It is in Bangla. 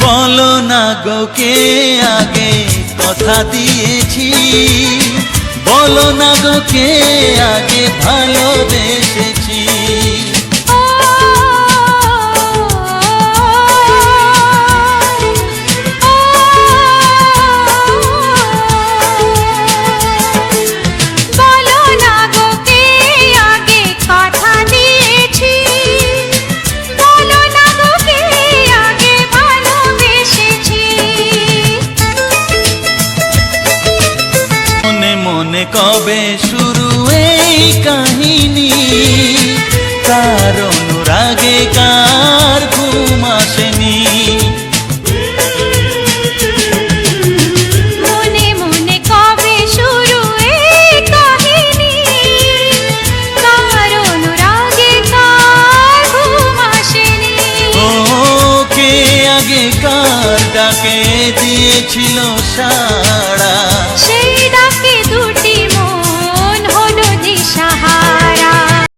বলো না গো কে আগে কথা দিয়েছি, বলো না গো কে আগে ভালোবেসেছি। মনে কবে শুরু এই কাহিনী, কার অনুরাগে কার ঘুম আসেনি। মনে মনে কবে শুরু এই কাহিনী, কার অনুরাগে কার ঘুম আসেনি। ও কে আগে কার ডাকে দিয়েছিল সাড়া,